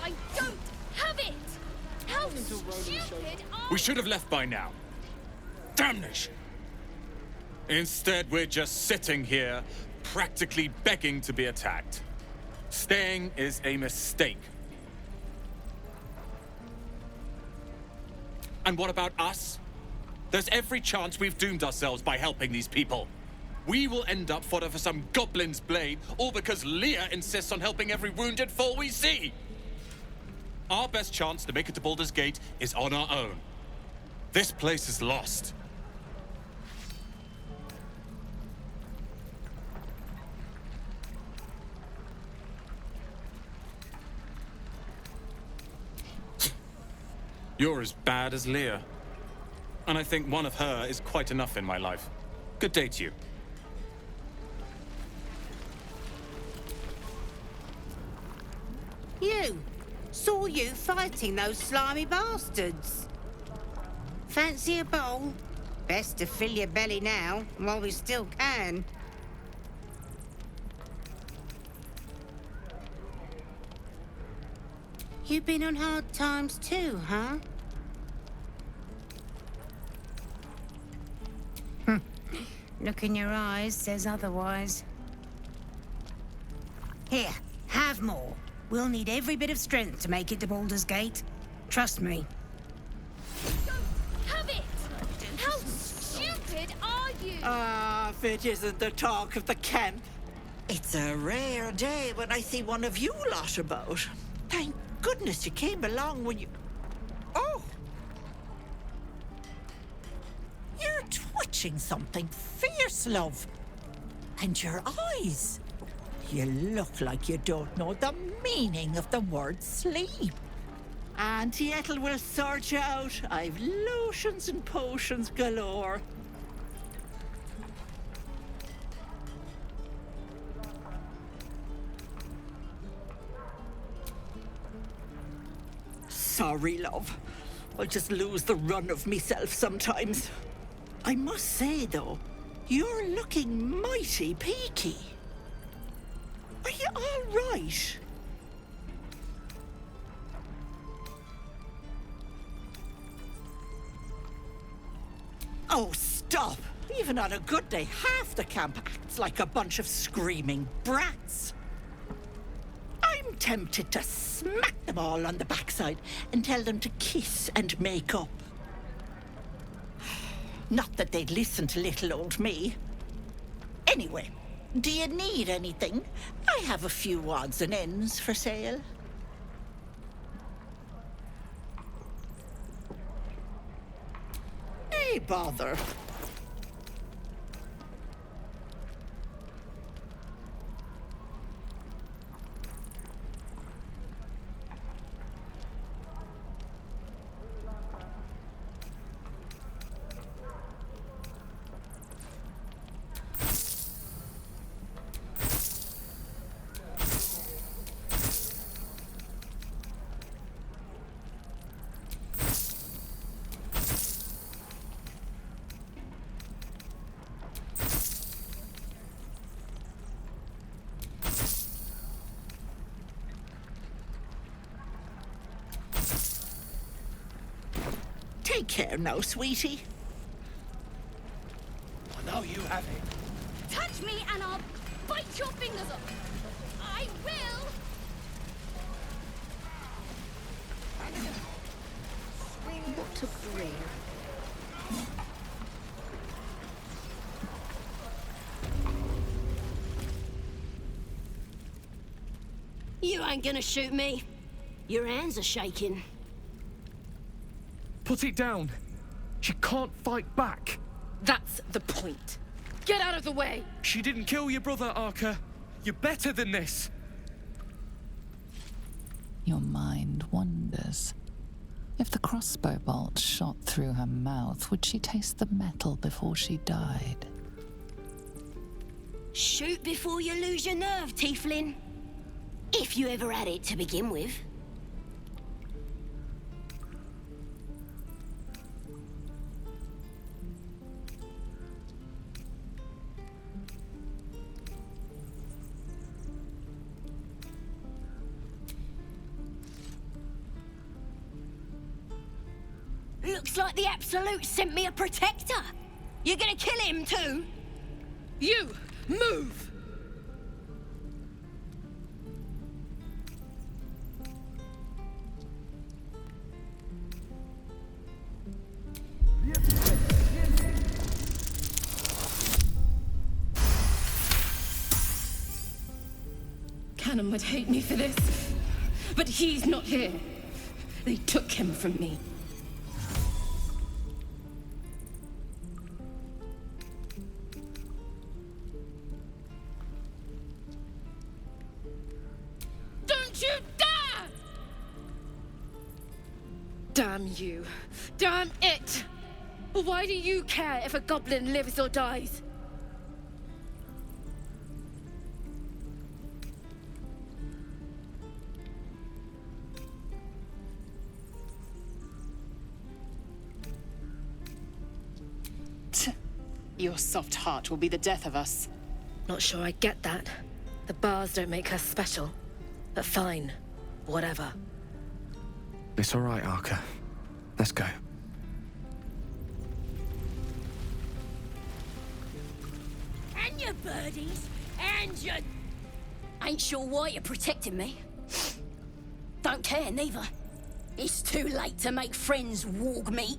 I don't have it! How stupid are We should have left by now. Damnation! Instead, we're just sitting here, practically begging to be attacked. Staying is a mistake. And what about us? There's every chance we've doomed ourselves by helping these people. We will end up fodder for some goblin's blade, all because Leah insists on helping every wounded foe we see. Our best chance to make it to Baldur's Gate is on our own. This place is lost. You're as bad as Leah. And I think one of her is quite enough in my life. Good day to you. You! Saw you fighting those slimy bastards. Fancy a bowl? Best to fill your belly now, while we still can. You been on hard times too, huh? Look in your eyes says otherwise. Here, have more. We'll need every bit of strength to make it to Baldur's Gate. Trust me. don't have it! How stupid are you? If it isn't the talk of the camp. It's a rare day when I see one of you lot about. Thank goodness you came along when you... Oh! You're twitching something fierce, love. And your eyes. You look like you don't know the meaning of the word sleep. Auntie Ethel will sort you out. I've lotions and potions galore. Sorry, love. I just lose the run of myself sometimes. I must say, though, you're looking mighty peaky. Are you all right? Oh, stop! Even on a good day, half the camp acts like a bunch of screaming brats. I'm tempted to smack them all on the backside and tell them to kiss and make up. Not that they'd listen to little old me. Anyway, do you need anything? I have a few odds and ends for sale. Hey, bother. Take care now, sweetie. I know you have it. Touch me and I'll bite your fingers off. I will. What a bring. You ain't gonna shoot me. Your hands are shaking. Put it down. She can't fight back. That's the point. Get out of the way! She didn't kill your brother, Arca. You're better than this. Your mind wanders. If the crossbow bolt shot through her mouth, would she taste the metal before she died? Shoot before you lose your nerve, Tiefling. If you ever had it to begin with. Looks like the Absolute sent me a protector. You're gonna kill him too? You! Move! Cannon would hate me for this, but he's not here. They took him from me. Don't you dare! Damn you. Damn it! Why do you care if a goblin lives or dies? Your soft heart will be the death of us. Not sure I get that. The bars don't make her special. But fine. Whatever. It's all right, Arca. Let's go. And your birdies, and your... Ain't sure why you're protecting me. Don't care, neither. It's too late to make friends, warg meat.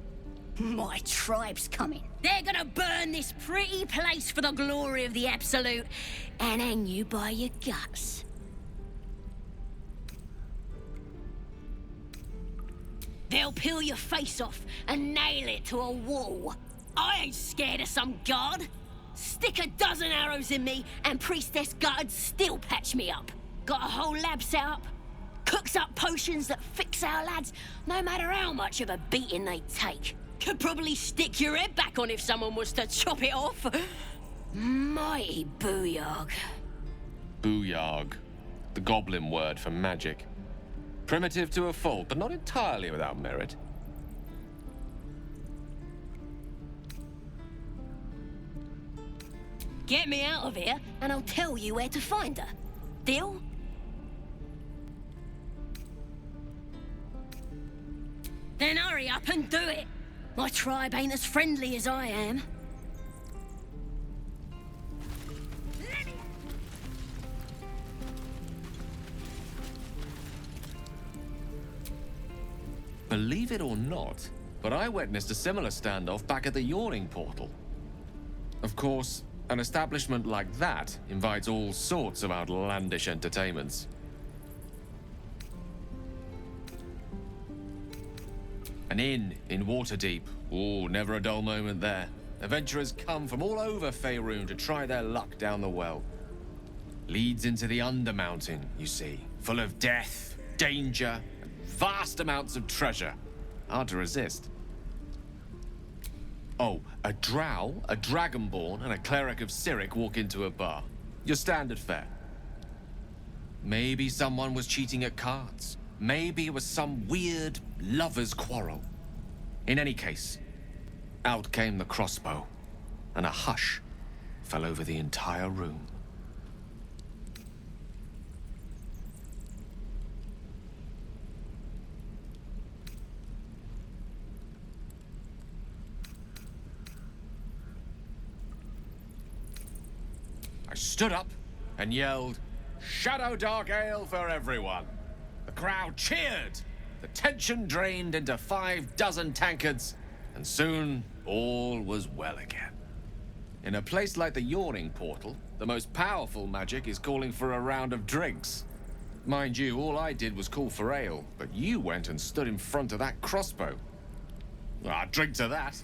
My tribe's coming. They're gonna burn this pretty place for the glory of the Absolute and hang you by your guts. They'll peel your face off and nail it to a wall. I ain't scared of some god. Stick a dozen arrows in me and Priestess Gut'd still patch me up. Got a whole lab set up. Cooks up potions that fix our lads, no matter how much of a beating they take. Could probably stick your head back on if someone was to chop it off. Mighty booyarg. Booyarg. The goblin word for magic. Primitive to a fault, but not entirely without merit. Get me out of here, and I'll tell you where to find her. Deal? Then hurry up and do it. My tribe ain't as friendly as I am. Believe it or not, but I witnessed a similar standoff back at the Yawning Portal. Of course, an establishment like that invites all sorts of outlandish entertainments. An inn in Waterdeep. Oh, never a dull moment there. Adventurers come from all over Faerun to try their luck down the well. Leads into the Undermountain, you see. Full of death, danger, and vast amounts of treasure. Hard to resist. Oh, a drow, a dragonborn, and a cleric of Cyric walk into a bar. Your standard fare. Maybe someone was cheating at cards. Maybe it was some weird lover's quarrel. In any case, out came the crossbow, and a hush fell over the entire room. I stood up and yelled, "Shadow Dark Ale for everyone!" The crowd cheered. The tension drained into 6 tankards, and soon all was well again. In a place like the Yawning Portal, the most powerful magic is calling for a round of drinks. Mind you, all I did was call for ale, but you went and stood in front of that crossbow. Well, I'd drink to that.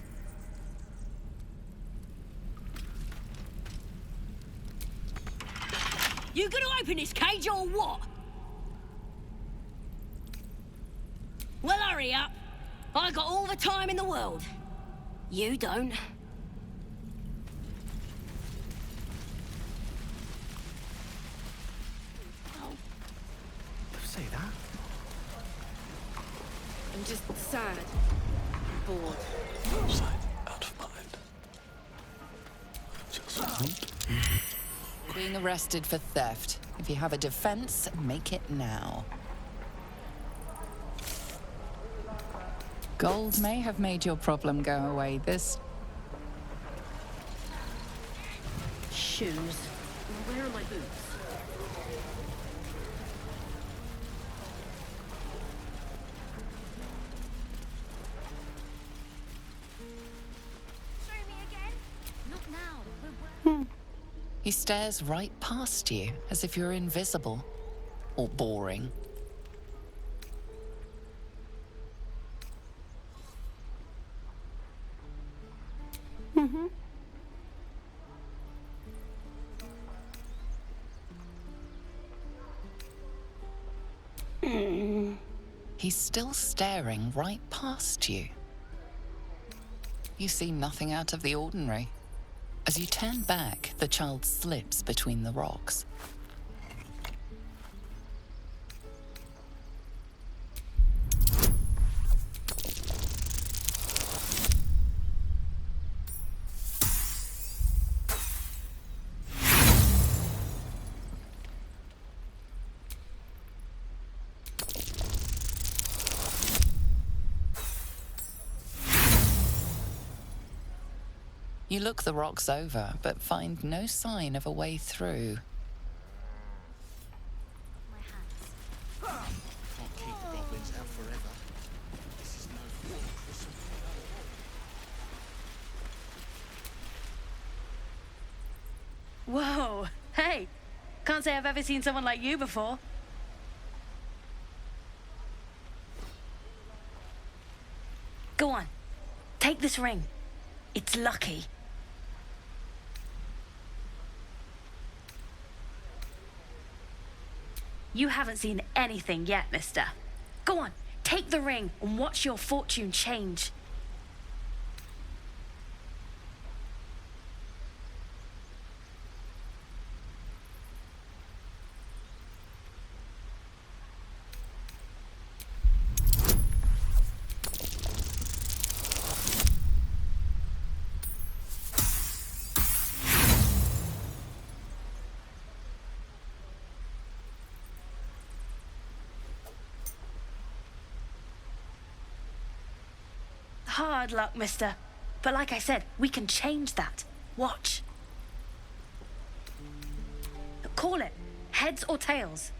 You gonna open this cage or what? Well, hurry up. I got all the time in the world. You don't. Say that. I'm just sad. Bored. Sight out of mind. Just You're being arrested for theft. If you have a defense, make it now. Gold may have made your problem go away this. Shoes. Where are my boots? Show me again? Not now. He stares right past you, as if you're invisible. Or boring. He's still staring right past you. You see nothing out of the ordinary. As you turn back, the child slips between the rocks. You look the rocks over, but find no sign of a way through. My hands. Can't keep the goblins out forever. This is no war, Christmas. Whoa! Hey! Can't say I've ever seen someone like you before. Go on. Take this ring. It's lucky. You haven't seen anything yet, mister. Go on, take the ring and watch your fortune change. Hard luck, mister. But like I said, we can change that. Watch. Call it. Heads or tails?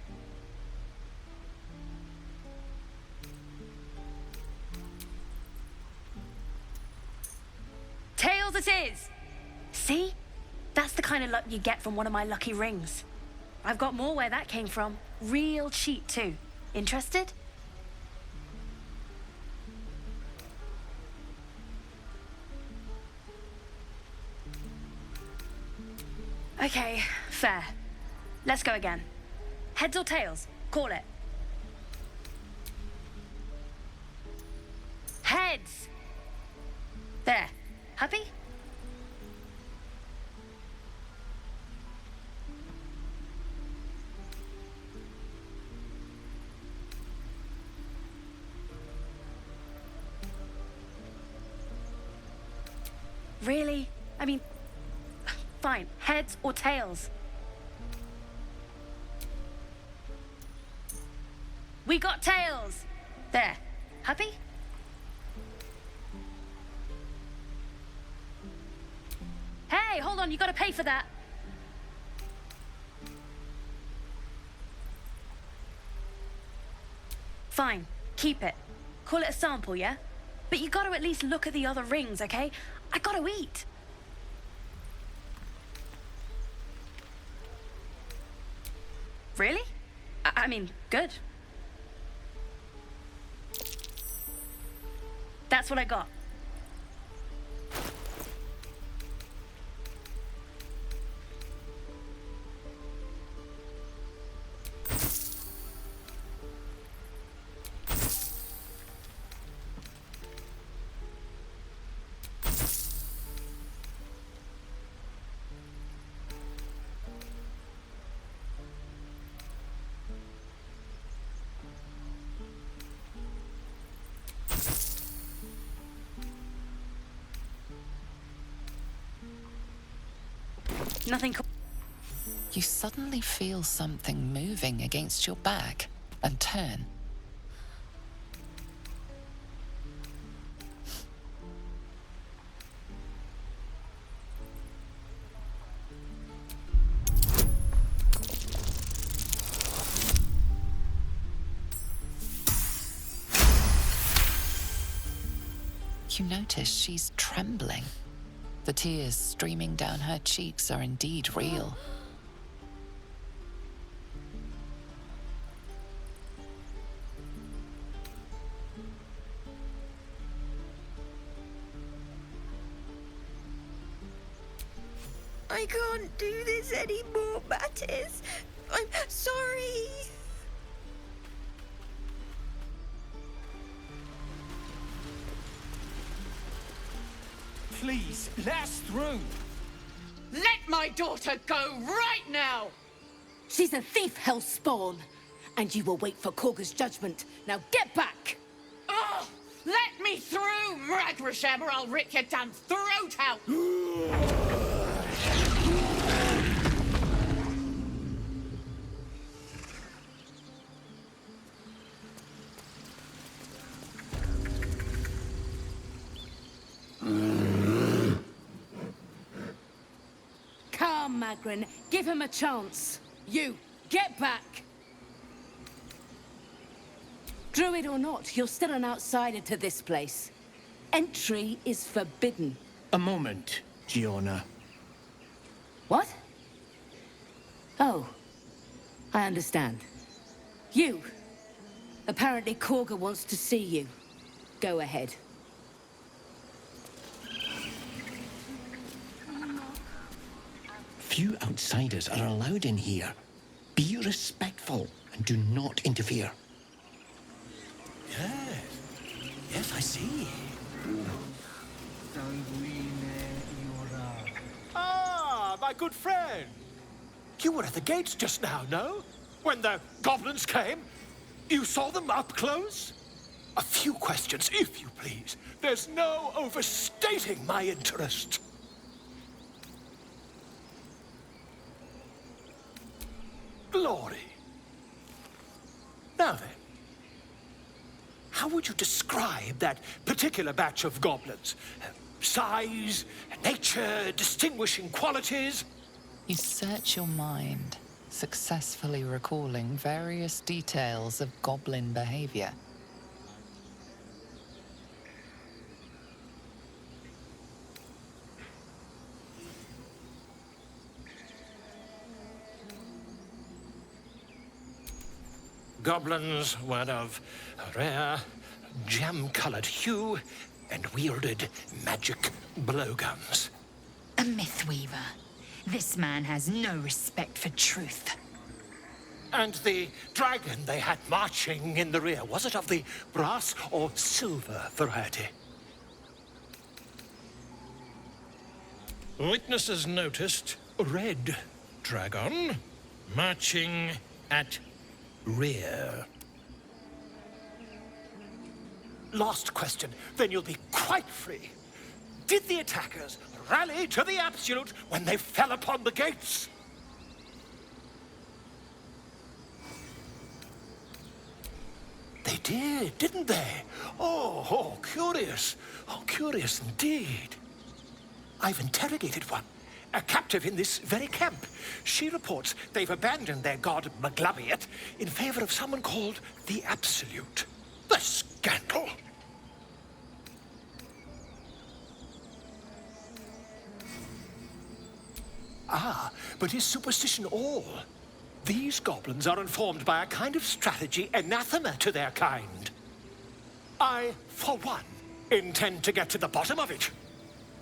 Tails it is! See? That's the kind of luck you get from one of my lucky rings. I've got more where that came from. Real cheap, too. Interested? Okay, fair. Let's go again. Heads or tails? Call it. Heads! There. Happy? Really? I mean, fine. Heads or tails? We got tails! There. Happy? Hey, hold on, you gotta pay for that. Fine, keep it. Call it a sample, yeah? But you gotta at least look at the other rings, okay? I gotta eat. Really? I mean, good. That's what I got. Nothing. You suddenly feel something moving against your back and turn. You notice she's trembling. The tears streaming down her cheeks are indeed real. I can't do this anymore, Mattis. I'm sorry. Please, let us through. Let my daughter go right now! She's a thief, hellspawn. And you will wait for Korga's judgment. Now get back! Oh, let me through, Ragrasham, or I'll rip your damn throat out! Come, Magrin. Give him a chance. You, get back! Druid or not, you're still an outsider to this place. Entry is forbidden. A moment, Giona. What? Oh, I understand. You. Apparently Korga wants to see you. Go ahead. Few outsiders are allowed in here. Be respectful and do not interfere. Yes. Yes, I see. Ah, my good friend. You were at the gates just now, no? When the goblins came? You saw them up close? A few questions, if you please. There's no overstating my interest. Glory. Now then, how would you describe that particular batch of goblins? Size, nature, distinguishing qualities? You search your mind, successfully recalling various details of goblin behavior. Goblins were of a rare, jam-colored hue and wielded magic blowguns. A mythweaver. This man has no respect for truth. And the dragon they had marching in the rear, was it of the brass or silver variety? Witnesses noticed a red dragon marching at rear. Last question, then you'll be quite free. Did the attackers rally to the absolute when they fell upon the gates? They did, didn't they? Oh, curious. Oh, curious indeed. I've interrogated one, a captive in this very camp. She reports they've abandoned their god Maglubbiot in favor of someone called the Absolute. The scandal! Ah, but is superstition all? These goblins are informed by a kind of strategy anathema to their kind. I, for one, intend to get to the bottom of it.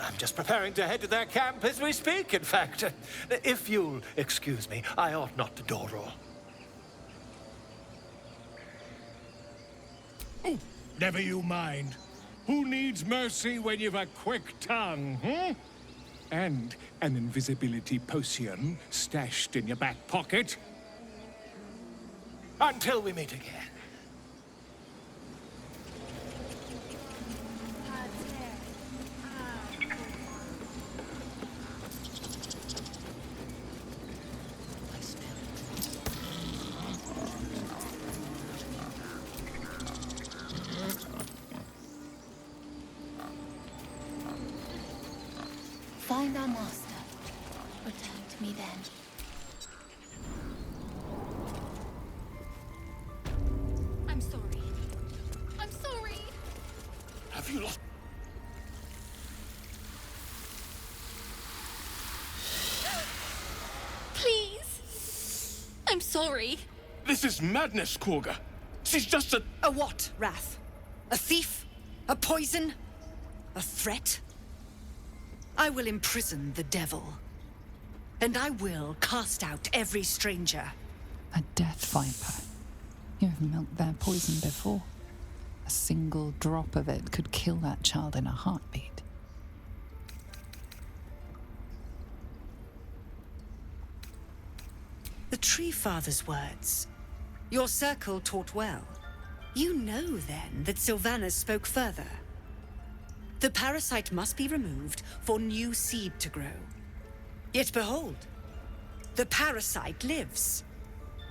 I'm just preparing to head to their camp as we speak, in fact. If you'll excuse me, I ought not to door roll. Oh, never you mind. Who needs mercy when you've a quick tongue, hmm? And an invisibility potion stashed in your back pocket. Until we meet again. Find our master. Return to me then. I'm sorry. I'm sorry. Have you lost? sorry. This is madness, Korga. She's just a... A what, Wrath? A thief? A poison? A threat? I will imprison the devil. And I will cast out every stranger. A death viper. You've milked their poison before. A single drop of it could kill that child in a heartbeat. The Tree Father's words. Your circle taught well. You know, then, that Sylvanas spoke further. The parasite must be removed for new seed to grow. Yet behold, the parasite lives.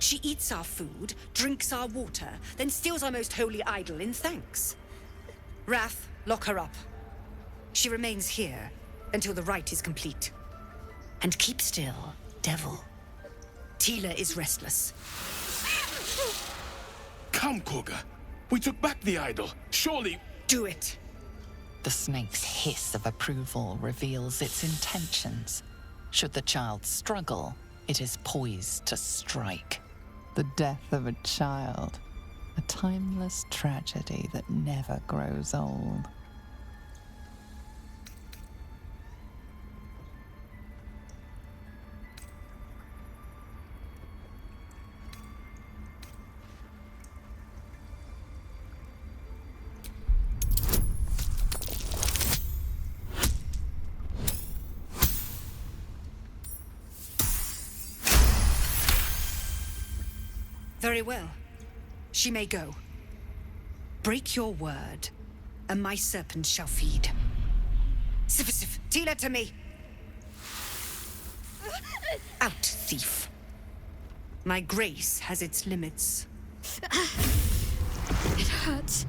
She eats our food, drinks our water, then steals our most holy idol in thanks. Wrath, lock her up. She remains here until the rite is complete. And keep still, devil. Tila is restless. Come, Korga. We took back the idol. Surely... Do it. The snake's hiss of approval reveals its intentions. Should the child struggle, it is poised to strike. The death of a child. A timeless tragedy that never grows old. Very well. She may go. Break your word, and my serpent shall feed. Sif, Tila to me! Out, thief. My grace has its limits. It hurts.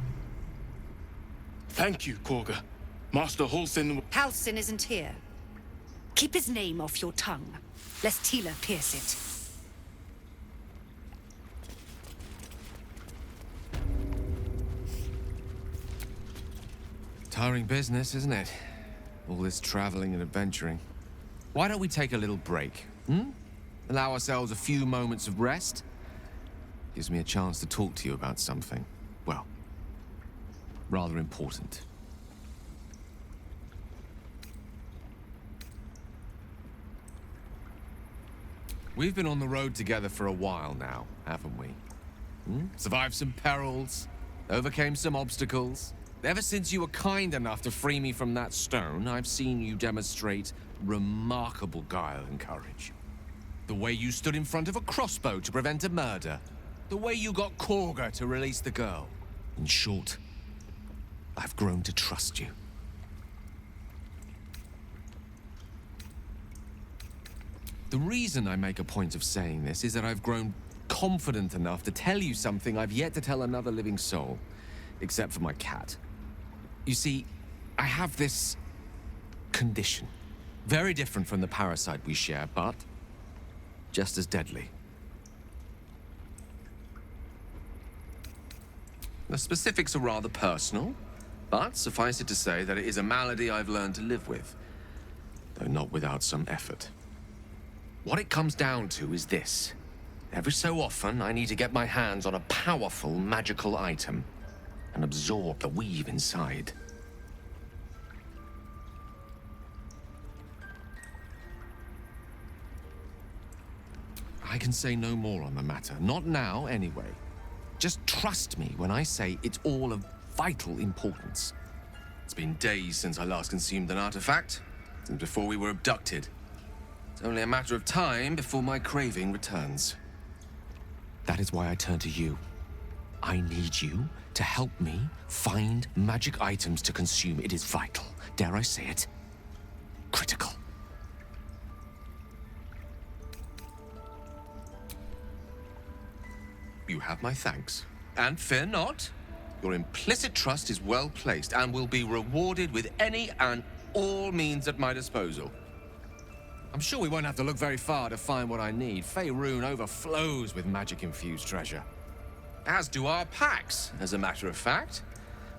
Thank you, Korga. Master Halsin... Halsin isn't here. Keep his name off your tongue, lest Tila pierce it. Tiring business, isn't it? All this traveling and adventuring. Why don't we take a little break, Allow ourselves a few moments of rest? Gives me a chance to talk to you about something, well, rather important. We've been on the road together for a while now, haven't we? Survived some perils, overcame some obstacles. Ever since you were kind enough to free me from that stone, I've seen you demonstrate remarkable guile and courage. The way you stood in front of a crossbow to prevent a murder. The way you got Korga to release the girl. In short, I've grown to trust you. The reason I make a point of saying this is that I've grown confident enough to tell you something I've yet to tell another living soul, except for my cat. You see, I have this condition. Very different from the parasite we share, but just as deadly. The specifics are rather personal, but suffice it to say that it is a malady I've learned to live with, though not without some effort. What it comes down to is this. Every so often, I need to get my hands on a powerful magical item and absorb the weave inside. I can say no more on the matter. Not now, anyway. Just trust me when I say it's all of vital importance. It's been days since I last consumed an artifact, since before we were abducted. It's only a matter of time before my craving returns. That is why I turn to you. I need you to help me find magic items to consume. It is vital. Dare I say it? Critical. You have my thanks. And fear not. Your implicit trust is well placed and will be rewarded with any and all means at my disposal. I'm sure we won't have to look very far to find what I need. Faerun overflows with magic-infused treasure. As do our packs, as a matter of fact.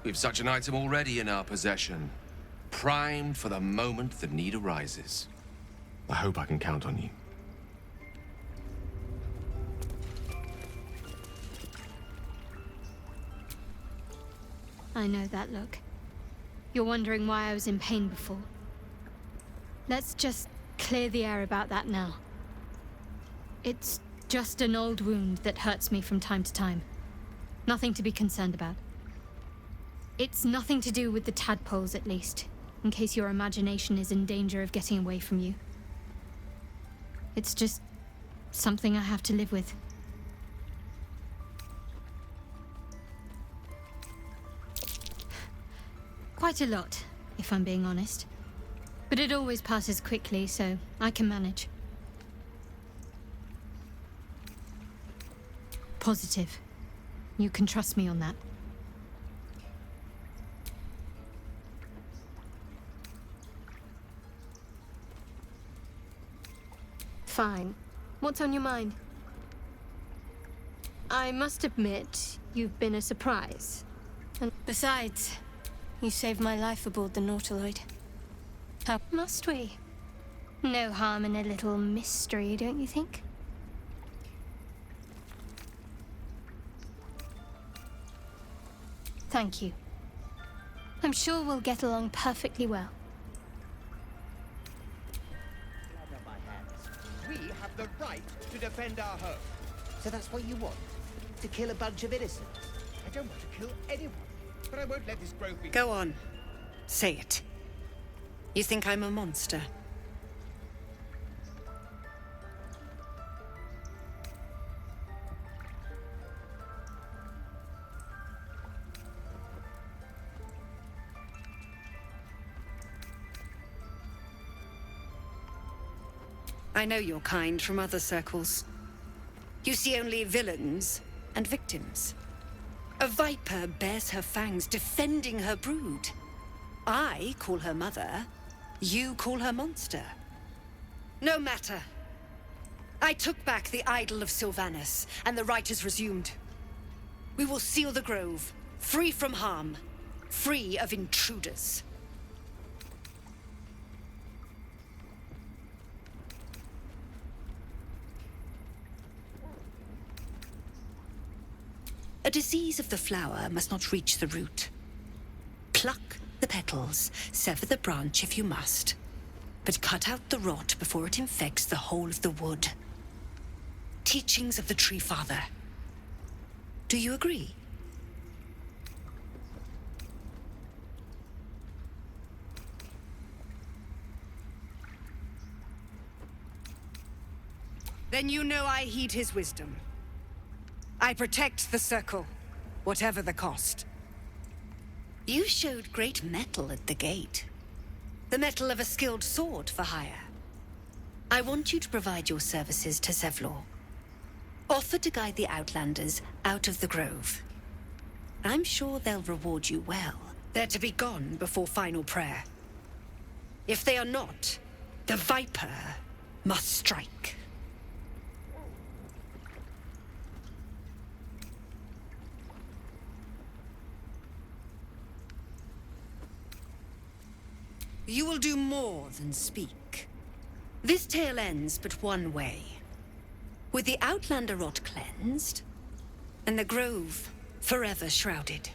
We've such an item already in our possession. Primed for the moment the need arises. I hope I can count on you. I know that look. You're wondering why I was in pain before. Let's just clear the air about that now. It's just an old wound that hurts me from time to time. Nothing to be concerned about. It's nothing to do with the tadpoles, at least, in case your imagination is in danger of getting away from you. It's just something I have to live with. Quite a lot, if I'm being honest. But it always passes quickly, so I can manage. Positive. You can trust me on that. Fine. What's on your mind? I must admit, you've been a surprise. And besides, you saved my life aboard the Nautiloid. How must we? No harm in a little mystery, don't you think? Thank you. I'm sure we'll get along perfectly well. We have the right to defend our home. So that's what you want? To kill a bunch of innocents? I don't want to kill anyone, but I won't let this grove be... Go on. Say it. You think I'm a monster? I know your kind from other circles. You see only villains and victims. A viper bears her fangs defending her brood. I call her mother. You call her monster. No matter. I took back the idol of Sylvanus, and the rite is resumed. We will seal the grove, free from harm, free of intruders. A disease of the flower must not reach the root. Pluck the petals, sever the branch if you must, but cut out the rot before it infects the whole of the wood. Teachings of the Tree Father. Do you agree? Then you know I heed his wisdom. I protect the circle, whatever the cost. You showed great mettle at the gate. The mettle of a skilled sword for hire. I want you to provide your services to Zevlor. Offer to guide the Outlanders out of the grove. I'm sure they'll reward you well. They're to be gone before final prayer. If they are not, the Viper must strike. You will do more than speak. This tale ends but one way. With the Outlander rot cleansed, and the grove forever shrouded.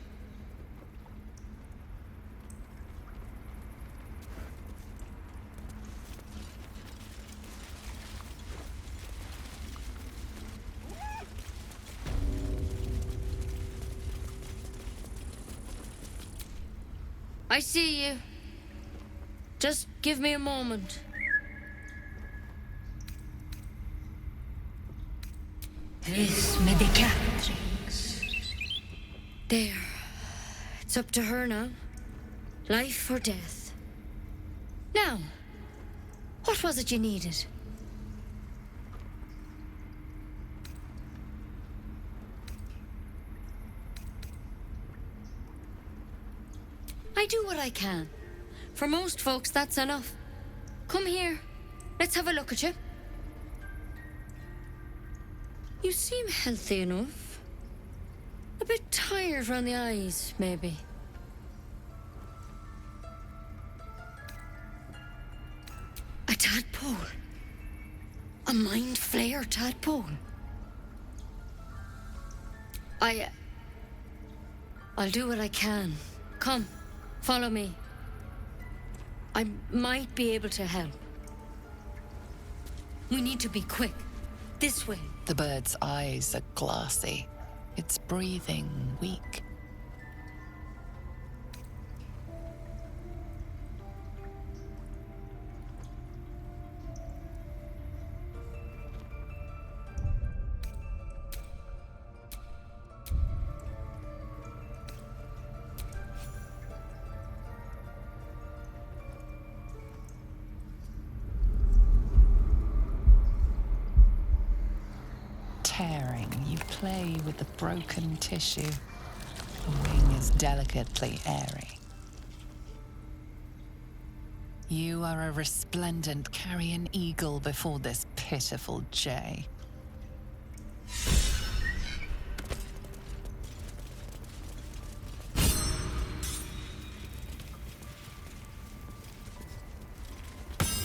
I see you. Just give me a moment. This medicatrix. There. It's up to her now. Life or death. Now, what was it you needed? I do what I can. For most folks, that's enough. Come here. Let's have a look at you. You seem healthy enough. A bit tired round the eyes, maybe. A tadpole. A mind flayer tadpole. I'll do what I can. Come, follow me. I might be able to help. We need to be quick. This way. The bird's eyes are glassy. Its breathing weak. Tearing, you play with the broken tissue. The wing is delicately airy. You are a resplendent carrion eagle before this pitiful jay.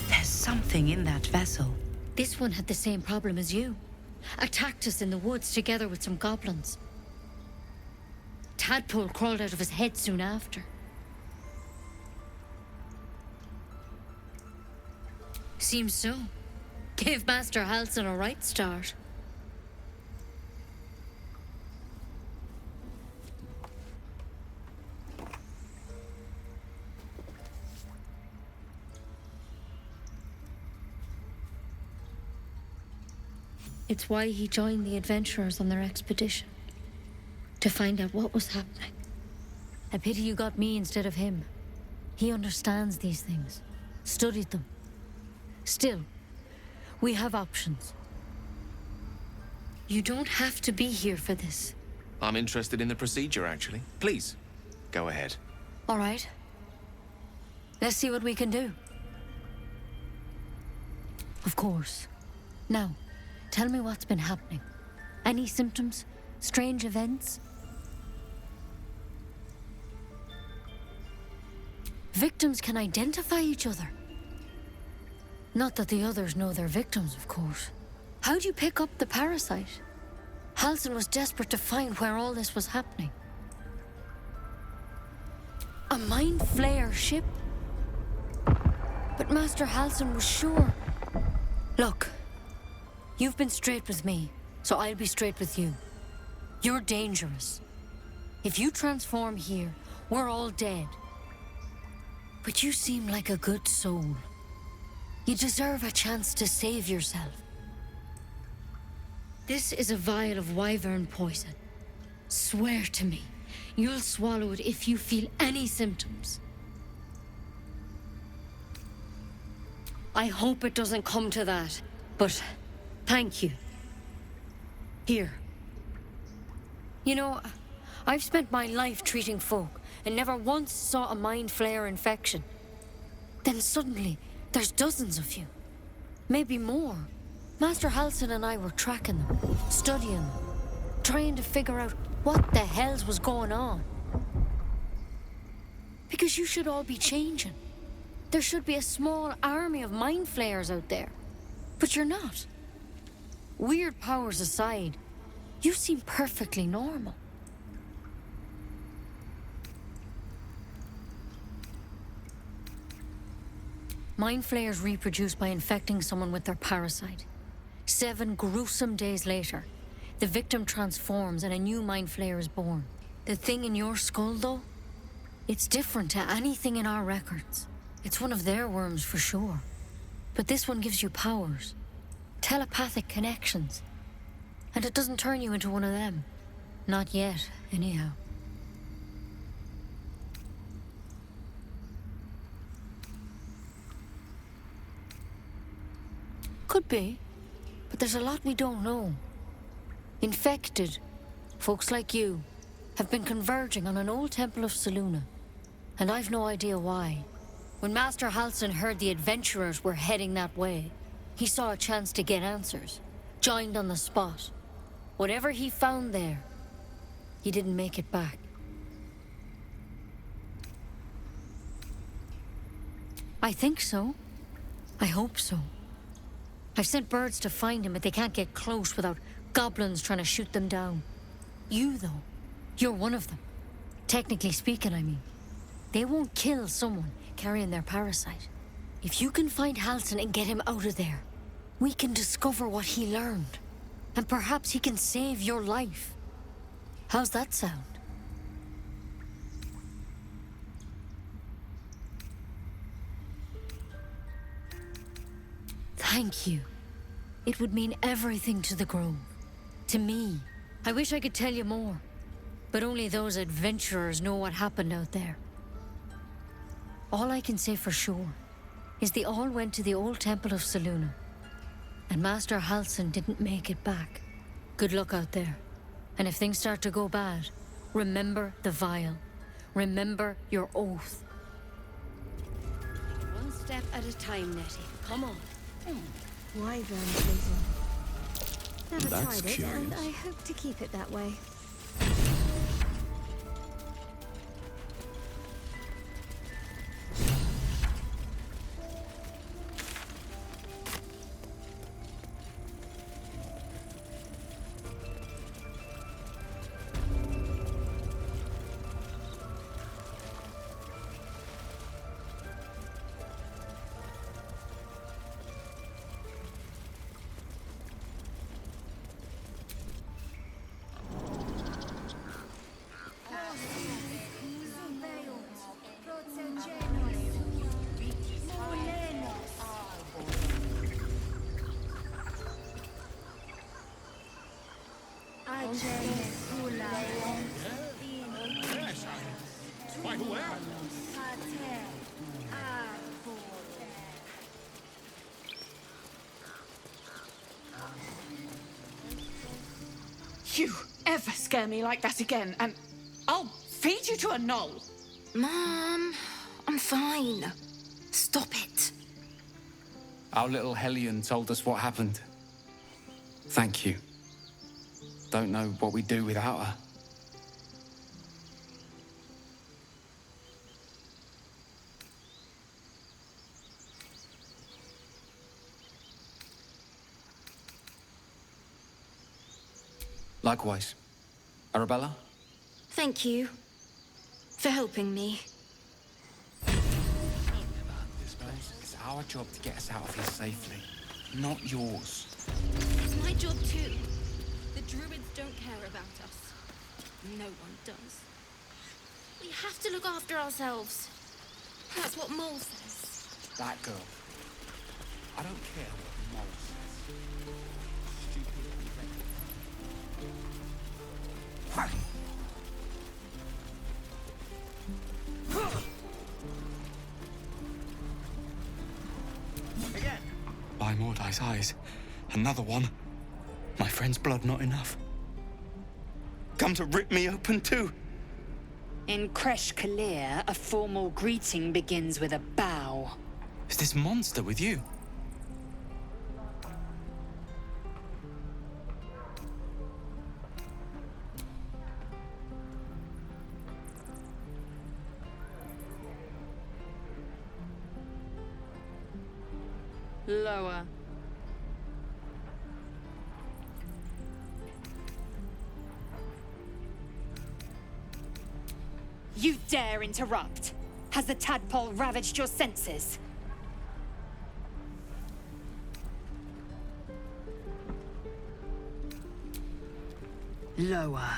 There's something in that vessel. This one had the same problem as you. Attacked us in the woods together with some goblins. Tadpole crawled out of his head soon after. Seems so. Gave Master Halsin a right start. It's why he joined the adventurers on their expedition. To find out what was happening. A pity you got me instead of him. He understands these things. Studied them. Still, we have options. You don't have to be here for this. I'm interested in the procedure, actually. Please, go ahead. All right. Let's see what we can do. Of course. Now, tell me what's been happening. Any symptoms? Strange events? Victims can identify each other. Not that the others know they're victims, of course. How'd you pick up the parasite? Halsin was desperate to find where all this was happening. A mind flayer ship? But Master Halsin was sure. Look, you've been straight with me, so I'll be straight with you. You're dangerous. If you transform here, we're all dead. But you seem like a good soul. You deserve a chance to save yourself. This is a vial of wyvern poison. Swear to me, you'll swallow it if you feel any symptoms. I hope it doesn't come to that, but thank you. Here. You know, I've spent my life treating folk and never once saw a mind flayer infection. Then suddenly, there's dozens of you. Maybe more. Master Halsin and I were tracking them, studying them, trying to figure out what the hells was going on. Because you should all be changing. There should be a small army of mind flayers out there. But you're not. Weird powers aside, you seem perfectly normal. Mind flayers reproduce by infecting someone with their parasite. 7 gruesome days later, the victim transforms and a new mind flayer is born. The thing in your skull, though, it's different to anything in our records. It's one of their worms for sure. But this one gives you powers. Telepathic connections. And it doesn't turn you into one of them. Not yet, anyhow. Could be. But there's a lot we don't know. Infected, folks like you, have been converging on an old temple of Selûne. And I've no idea why. When Master Halsin heard the adventurers were heading that way, he saw a chance to get answers. Joined on the spot. Whatever he found there, he didn't make it back. I think so. I hope so. I've sent birds to find him, but they can't get close without goblins trying to shoot them down. You, though, you're one of them. Technically speaking, I mean. They won't kill someone carrying their parasite. If you can find Halsin and get him out of there, we can discover what he learned. And perhaps he can save your life. How's that sound? Thank you. It would mean everything to the Grove. To me. I wish I could tell you more. But only those adventurers know what happened out there. All I can say for sure is they all went to the old temple of Selûne. And Master Halsin didn't make it back. Good luck out there. And if things start to go bad, remember the vial. Remember your oath. One step at a time, Nettie. Come on. Wyvern poison. Never That's tried it, curious. and I hope to keep it that way. Quite aware. You ever scare me like that again, and I'll feed you to a knoll. Mom, I'm fine. Stop it. Our little Hellion told us what happened. Thank you. Don't know what we'd do without her. Likewise. Arabella? Thank you for helping me. It's our job to get us out of here safely, not yours. It's my job too. The druids don't care about us. No one does. We have to look after ourselves. That's what Mole says. That girl. I don't care what Mole says. Stupid. Again. By Mordai's eyes. Another one. My friend's blood not enough. Come to rip me open too. In Kresh Kalir, a formal greeting begins with a bow. Is this monster with you? Lower. You dare interrupt? Has the tadpole ravaged your senses? Lower.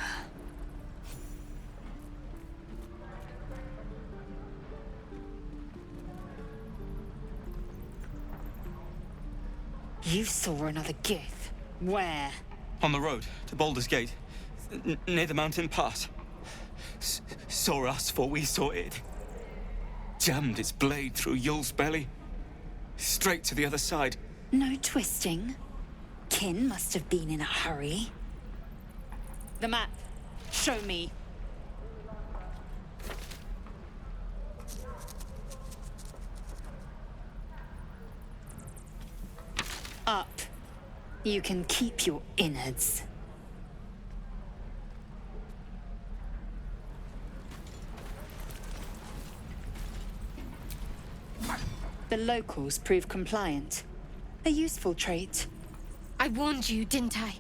You saw another gith. Where? On the road to Baldur's Gate, near the mountain pass. Saw us, for we saw it. Jammed its blade through Yul's belly. Straight to the other side. No twisting. Kin must have been in a hurry. The map. Show me. Up. You can keep your innards. The locals prove compliant. A useful trait. I warned you, didn't I?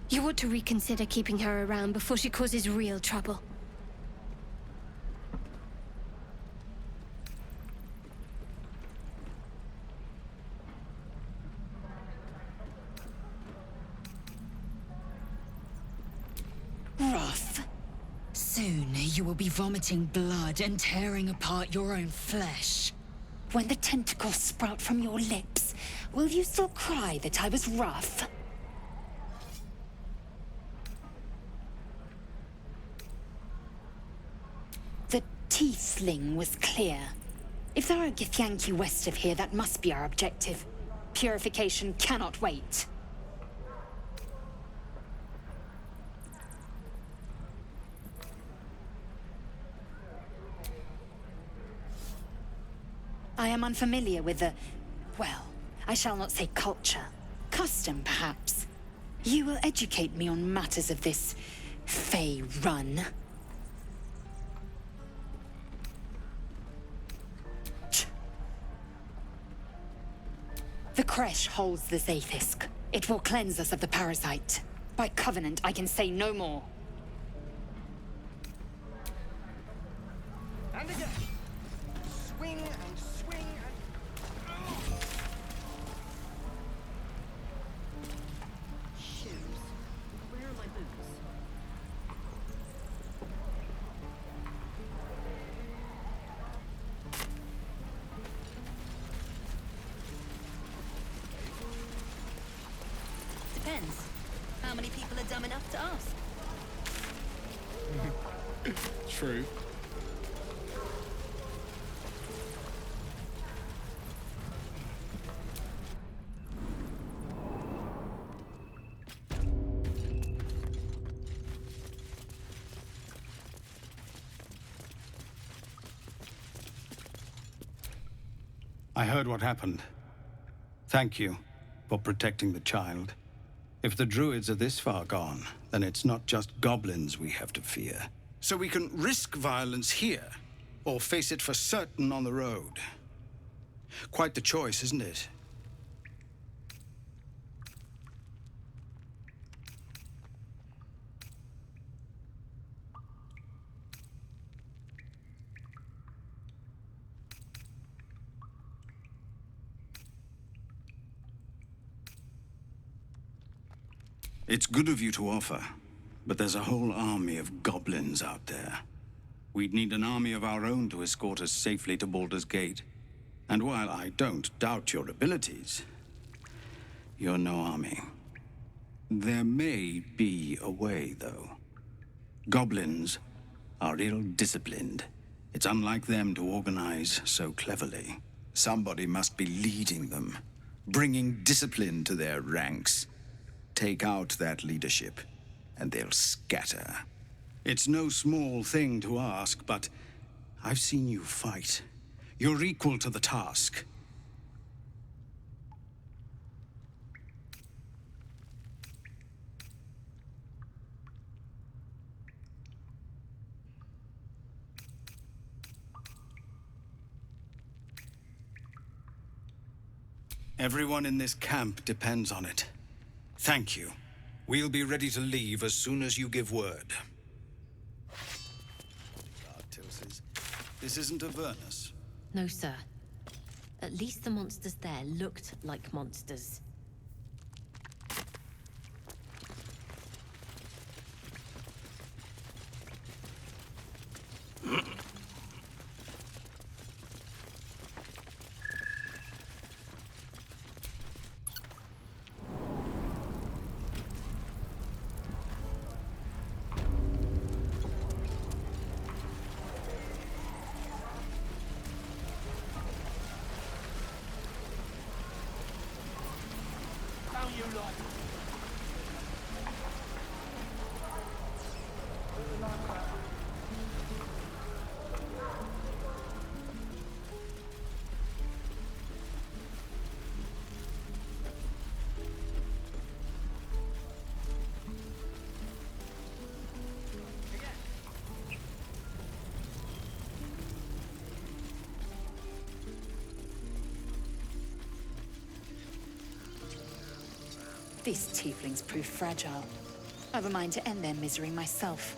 You ought to reconsider keeping her around before she causes real trouble. Soon you will be vomiting blood and tearing apart your own flesh. When the tentacles sprout from your lips, will you still cry that I was rough? The tiefling was clear. If there are Githyanki west of here, that must be our objective. Purification cannot wait. I am unfamiliar with the... well, I shall not say culture. Custom, perhaps. You will educate me on matters of this... Fey run. The creche holds the Zaithisk. It will cleanse us of the parasite. By covenant, I can say no more. And again. Swing and swing and... Shoes. Where are my boots? Depends. How many people are dumb enough to ask? True. I heard what happened. Thank you for protecting the child. If the druids are this far gone, then it's not just goblins we have to fear. So we can risk violence here, or face it for certain on the road. Quite the choice, isn't it? It's good of you to offer, but there's a whole army of goblins out there. We'd need an army of our own to escort us safely to Baldur's Gate. And while I don't doubt your abilities, you're no army. There may be a way, though. Goblins are ill-disciplined. It's unlike them to organize so cleverly. Somebody must be leading them, bringing discipline to their ranks. Take out that leadership, and they'll scatter. It's no small thing to ask, but I've seen you fight. You're equal to the task. Everyone in this camp depends on it. Thank you. We'll be ready to leave as soon as you give word. This isn't Avernus. No, sir. At least the monsters there looked like monsters. These tieflings prove fragile. I've a mind to end their misery myself.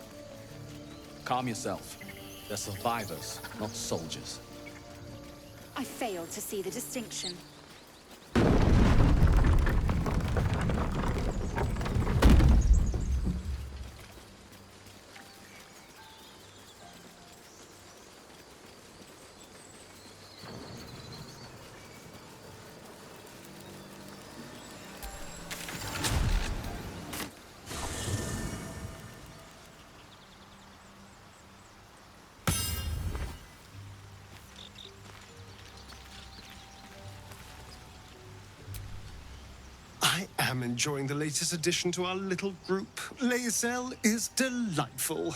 Calm yourself. They're survivors, not soldiers. I fail to see the distinction. I am enjoying the latest addition to our little group. Lae'zel is delightful.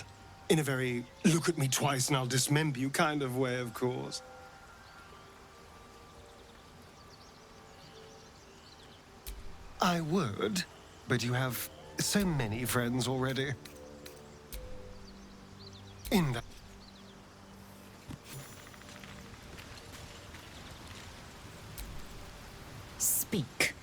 In a very look at me twice and I'll dismember you kind of way, of course. I would, but you have so many friends already. In that... Speak.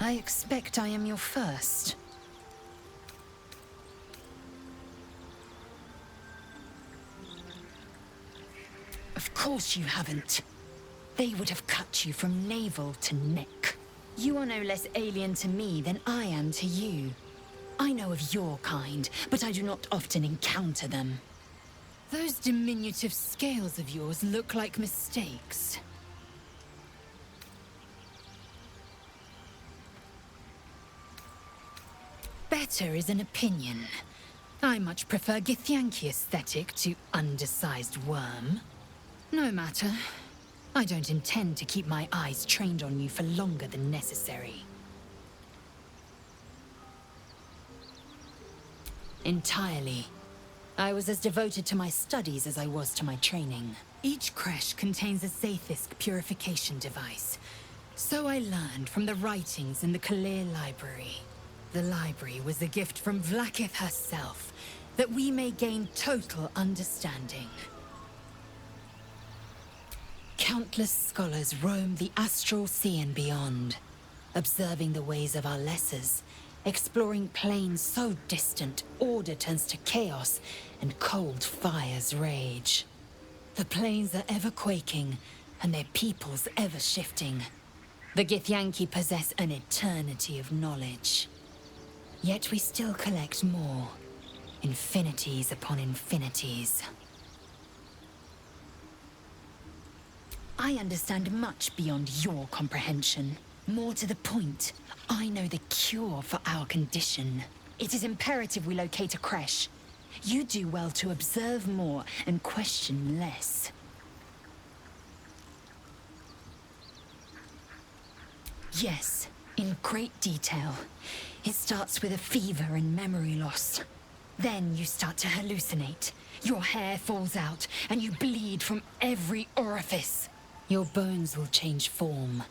I expect I am your first. Of course you haven't. They would have cut you from navel to neck. You are no less alien to me than I am to you. I know of your kind, but I do not often encounter them. Those diminutive scales of yours look like mistakes. Better is an opinion. I much prefer Githyanki aesthetic to undersized worm. No matter. I don't intend to keep my eyes trained on you for longer than necessary. Entirely. I was as devoted to my studies as I was to my training. Each creche contains a Zaithisk purification device. So I learned from the writings in the Kalir Library. The library was a gift from Vlaakith herself, that we may gain total understanding. Countless scholars roam the astral sea and beyond, observing the ways of our lessers, exploring planes so distant order turns to chaos and cold fires rage. The planes are ever quaking, and their peoples ever shifting. The Githyanki possess an eternity of knowledge. Yet we still collect more, infinities upon infinities. I understand much beyond your comprehension. More to the point, I know the cure for our condition. It is imperative we locate a creche. You do well to observe more and question less. Yes, in great detail. It starts with a fever and memory loss. Then you start to hallucinate. Your hair falls out, and you bleed from every orifice. Your bones will change form.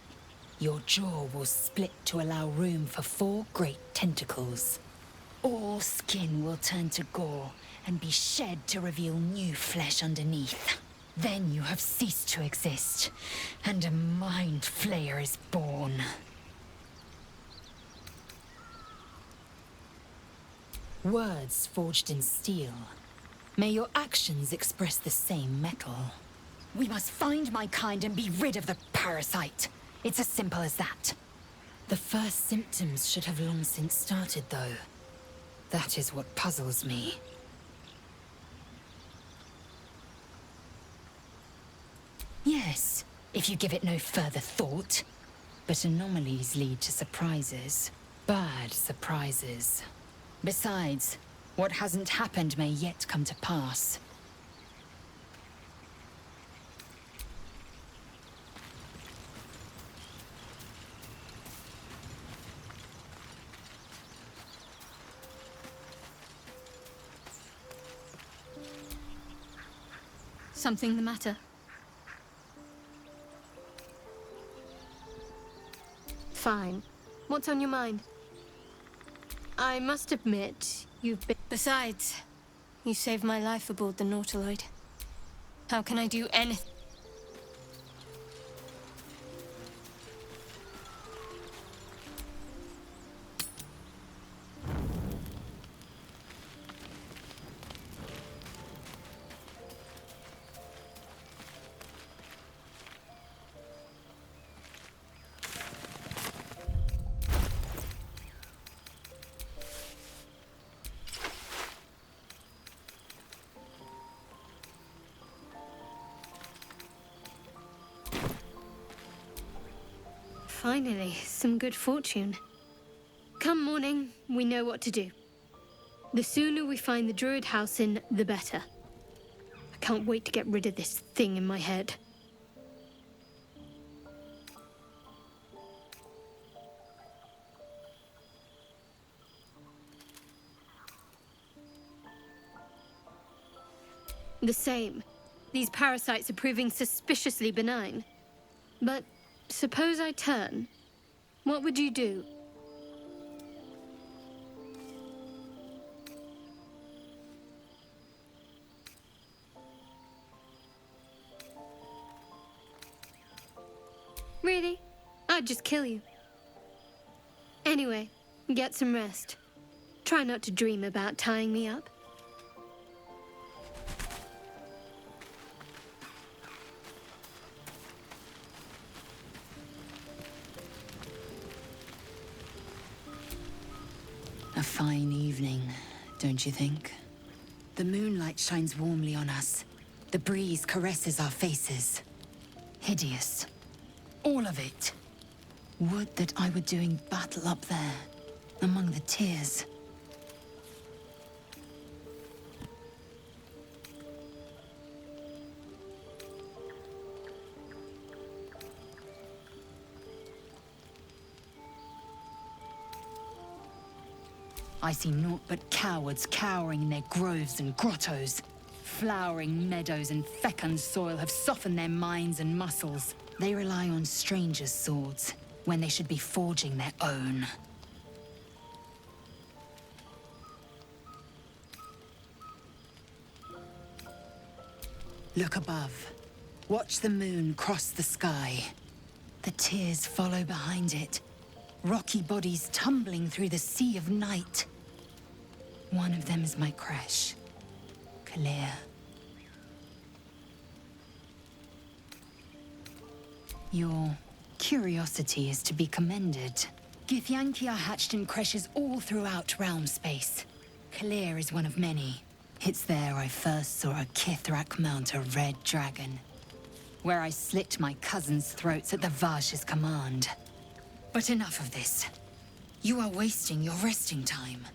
Your jaw will split to allow room for 4 great tentacles. All skin will turn to gore and be shed to reveal new flesh underneath. Then you have ceased to exist, and a mind flayer is born. Words forged in steel. May your actions express the same metal. We must find my kind and be rid of the parasite. It's as simple as that. The first symptoms should have long since started, though. That is what puzzles me. Yes, if you give it no further thought. But anomalies lead to surprises. Bad surprises. Besides, what hasn't happened may yet come to pass. Something the matter? Fine. What's on your mind? I must admit, you've been... Besides, you saved my life aboard the Nautiloid. How can I do anything? Finally, some good fortune. Come morning, we know what to do. The sooner we find the druid house in, the better. I can't wait to get rid of this thing in my head. The same. These parasites are proving suspiciously benign. But suppose I turn. What would you do? Really? I'd just kill you. Anyway, get some rest. Try not to dream about tying me up. A fine evening, don't you think? The moonlight shines warmly on us. The breeze caresses our faces. Hideous. All of it. Would that I were doing battle up there, among the tears. I see naught but cowards cowering in their groves and grottos. Flowering meadows and fecund soil have softened their minds and muscles. They rely on strangers' swords when they should be forging their own. Look above. Watch the moon cross the sky. The tears follow behind it. Rocky bodies tumbling through the sea of night. One of them is my creche, Kalir. Your curiosity is to be commended. Githyanki are hatched in creches all throughout realm space. Kalir is one of many. It's there I first saw a Kithrak mount a red dragon, where I slit my cousins' throats at the Vash's command. But enough of this. You are wasting your resting time.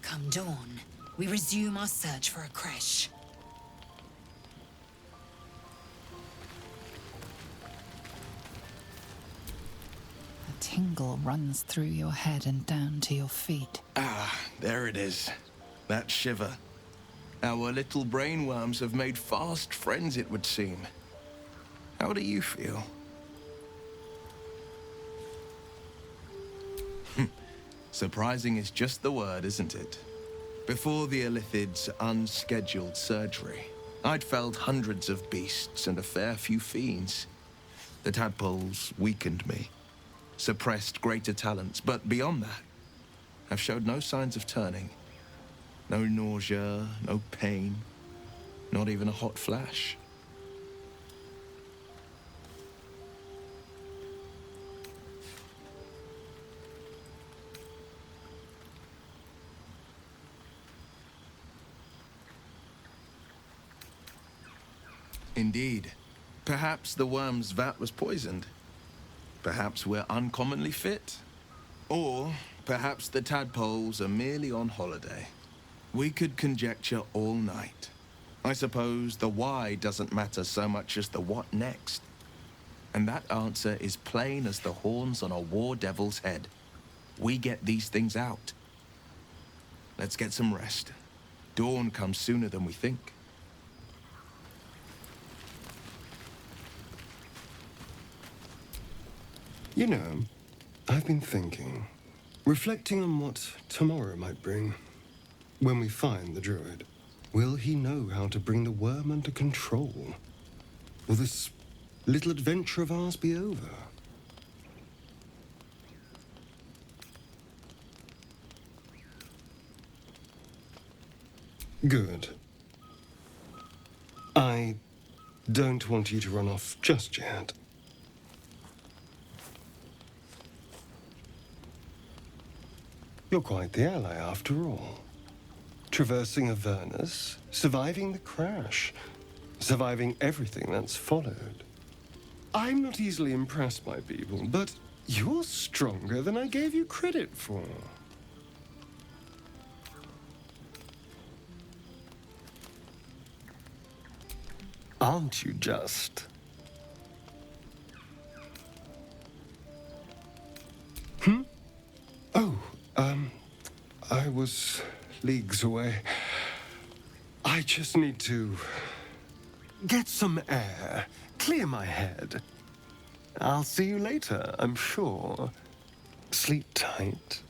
Come dawn, we resume our search for a creche. A tingle runs through your head and down to your feet. Ah, there it is. That shiver. Our little brainworms have made fast friends, it would seem. How do you feel? Surprising is just the word, isn't it? Before the Illithid's unscheduled surgery, I'd felled hundreds of beasts and a fair few fiends. The tadpoles weakened me, suppressed greater talents, but beyond that, I've showed no signs of turning. No nausea, no pain, not even a hot flash. Indeed. Perhaps the worm's vat was poisoned. Perhaps we're uncommonly fit. Or perhaps the tadpoles are merely on holiday. We could conjecture all night. I suppose the why doesn't matter so much as the what next. And that answer is plain as the horns on a war devil's head. We get these things out. Let's get some rest. Dawn comes sooner than we think. You know, I've been thinking, reflecting on what tomorrow might bring. When we find the druid, will he know how to bring the worm under control? Will this little adventure of ours be over? Good. I don't want you to run off just yet. You're quite the ally, after all. Traversing Avernus, surviving the crash, surviving everything that's followed. I'm not easily impressed by people, but you're stronger than I gave you credit for. Aren't you just? Oh, I was leagues away. I just need to get some air, clear my head. I'll see you later, I'm sure. Sleep tight.